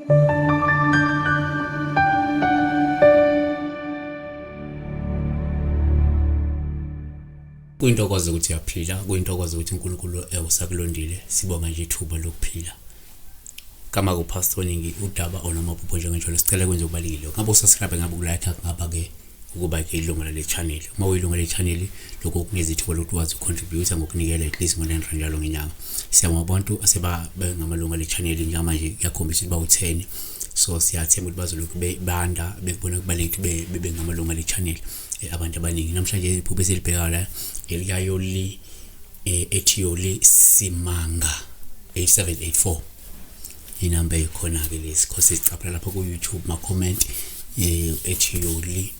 Kuyintokozo ukuthi uyaphila, kuyintokozo ukuthi uNkulunkulu usakulondile. Sibonga nje ithuba lokuphila. Kama kupastoring udaba onamaphupho njengenjalo sicela kwenze kubalekile. Ngabe usubscribe, ngabe ukulike, ngaba ke ukuba ke ilungu lale channel. Uma uyilungu lale channel lokho kunikeza ithuba lokwazi ucontribute ngokunikela at least ngo-9 njalo ngenyanga. Siyabonga abantu aseba bengamalungu lale channel njengamanje yakhombisa ukuba u10. So siyathemba ukuthi bazoloku bebanda bekubona kubalekile bebe ngamalungu le channel abantu abaningi. Namhlanje iphupho esilibheka la elikayoli ethiyoli simanga 8784 inamba ekhona ke lesi khosi sicaphela lapha ku YouTube ma comment ethiyoli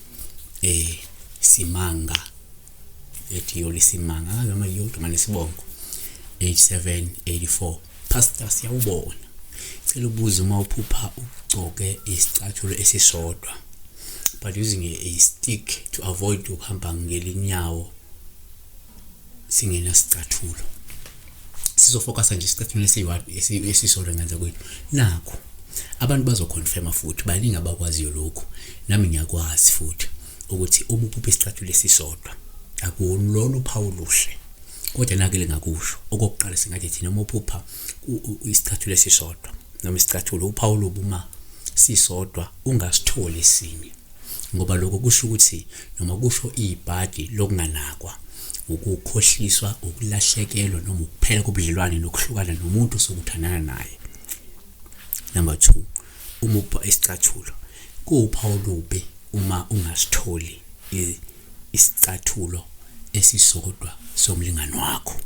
simanga ethiyoli simanga ngama yodwa manje sibongo 8784. Pastor siyawubona, cela ubuze uma uphupha ugcoke isicathulo esisodwa but using a stick to avoid ukuhamba ngelinyawo singena sicathulo. Sizofocusa nje isicathulo esisodwa ngenza kwethu. Nakho abantu bazoconfirma futhi baningi abakwaziyo lokho, nami ngiyakwazi futhi ukuthi uma uphupha isicathulo esisodwa akulona uphawu luhle. Kodwa nakele ngakusho okokuqala singathi thina uma uphupha isicathulo esisodwa noma isicathulo uphawu lobuma sisodwa ungasitholi esinye, ngoba lokho kusho ukuthi noma kusho ibhadi lokunganakwa, ukukhohliswa, ukulahlekelwa noma ukuphela kobudlelwane nokuhlukana nomuntu osokuthandana naye. Number 2, uma uphupha isicathulo kuwuphawu lubi uma ungasitholi isicathulo esisodwa somlingani wakho.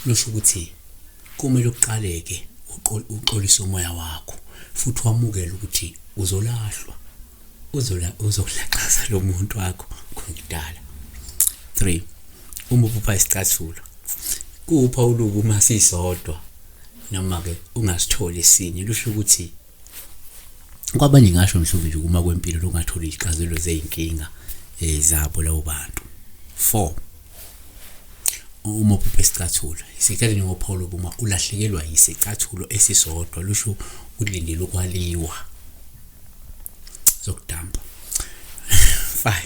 Lusho ukuthi kumele uqaleke uxolisa umoya wakho futhi wamukele ukuthi uzolahlwa, uzolaxaza lo muntu wakho kudala. 3, uma uphupha isicathulo kuwuphawu lubi uma sisodwa noma ke ungasitholi esinye. Lusho ukuthi kwabanye ngasho mhlobo nje uma kwempilo longatholi izixazululo zeinkinga zabo labo bantu. 4, uma uphupha isicathulo isikhathi ngophawu lobu uma ulahlekelwa isicathulo esisodwa, lusho ulindele ukwaliwa zokudamba. 5,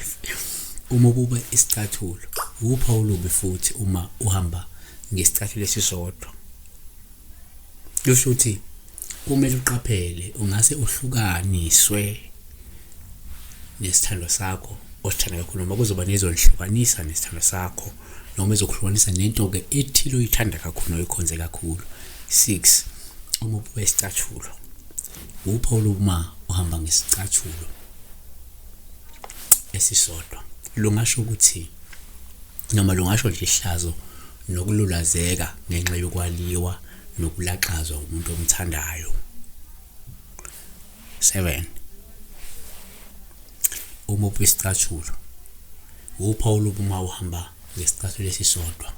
uma uphupha isicathulo uphawu lobu futhi uma uhamba ngesicathulo esisodwa, lusho ukuthi kumele uqaphele ungase uhlukaniswe nesithando sakho osithanda kakhulu, noma kuzoba nezonhlukanisa nesithando sakho noma ezokuhlukanisa nento ke ethile oyithanda kakhulu oyikhonze kakhulu. 6, uma uphupha isicathulo uphawu uma uhamba ngesicathulo esisodwa, lungasho ukuthi noma lungasho nje ihlazo nokululazeka ngenxa yokwaliwa nokulaxazwa umuntu omthandayo. 7, uma uphupha isicathulo uphawu uma uhamba ngesicathulo esisodwa,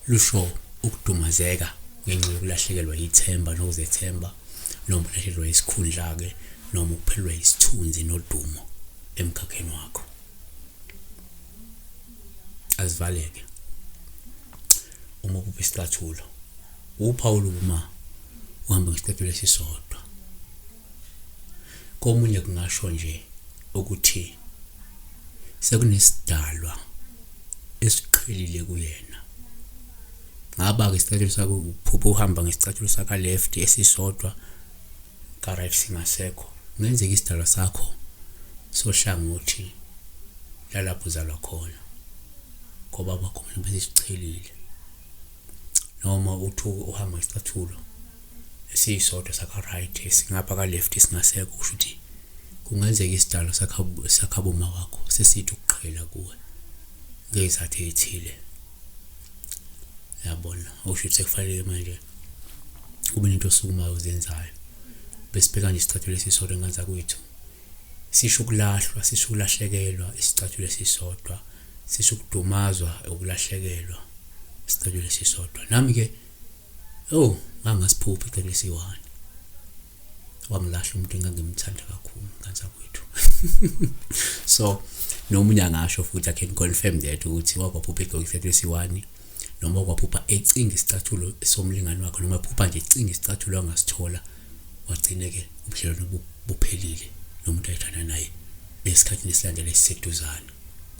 lusho ukudumazeka ngenxa yokulahlekelwa yithemba nokuzethemba noma ukulahlekelwa isikhundla ke noma ukuphelwa isithunzi nodumo emkhakheni wakho. Azivaleke uma uphupha isicathulo uphawu uma uhamba ngesicathulo esisodwa. Komunye kungasho nje ukuthi sekunesidalwa esiqhelile kuyena. Ngaba ke isicathulo sakho uphupha uhamba ngesicathulo sakho left esisodwa ka right singasekho, ngenzeka isidalwa sakho sohlangothi lalapho uzalwa khona ngoba bakhona besichelile, noma uthi uhamba ngesicathulo esisodwa sakho right esingapha ka left singasekho, kusho ukuthi kungenzeka isidalwa sakhaboma wakho sesithi ukuqhela kuwe ngezathu ezithile. Yabona okusho ukuthi kufanele manje kube into osukumayo uzenzayo. Besibheka nje isicathulo esisodwa ngenza kwethu sisho ukulahlwa, sisho ukulahlekelwa isicathulo esisodwa, sisho ukudumazwa, ukulahlekelwa isicathulo esisodwa. Nami ke ngangasiphupha isicathulo esi1 wangilahla umuntu engangimthanda kakhulu ngenza kwethu. So nomunye angasho futhi I can confirm that ukuthi wabaphupha isicathulo esi1 noma okwaphupha ecinga isicathulo somlingani wakhe noma ephupha nje ecinga isicathulo angasithola wagcine-ke ubudlelwano buphelile nomuntu ayethanda naye esikhathini esilandela esiseduzane.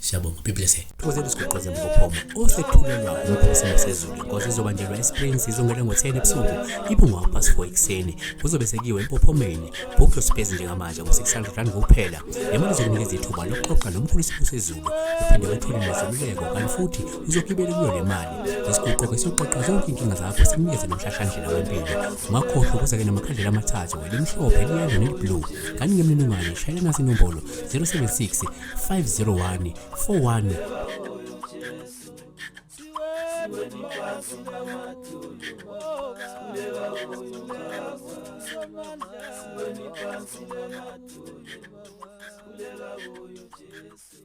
Siyabonga Biblia se thokozela isigqoqoze ngokuphoma osethulelwa umphosimo sezulu inkosi izobanjelwa eSprings izongena ngo-10 ebusuku ibe ngo4 ekuseni kuzobe sekiwe empophomeni book your space njengamanje ngo-600 kuphela. Imali izokunikeza ithuba lokuxoxa nomkhulu sezulu uphinde wethule nezeluleko kanti futhi uzogibela kuyo le mali lesiguqo esiyoqoqa zonke inkinga zakho sikunikeze nomhlahlandlela wempilo. Ungakhohlwa ukuza-ke namakhandlela amathathu elimhlophe eliyellow neliblue kanti ngemininingwane shayela nasi inombolo 076 501 41 Kulela uyo Jesu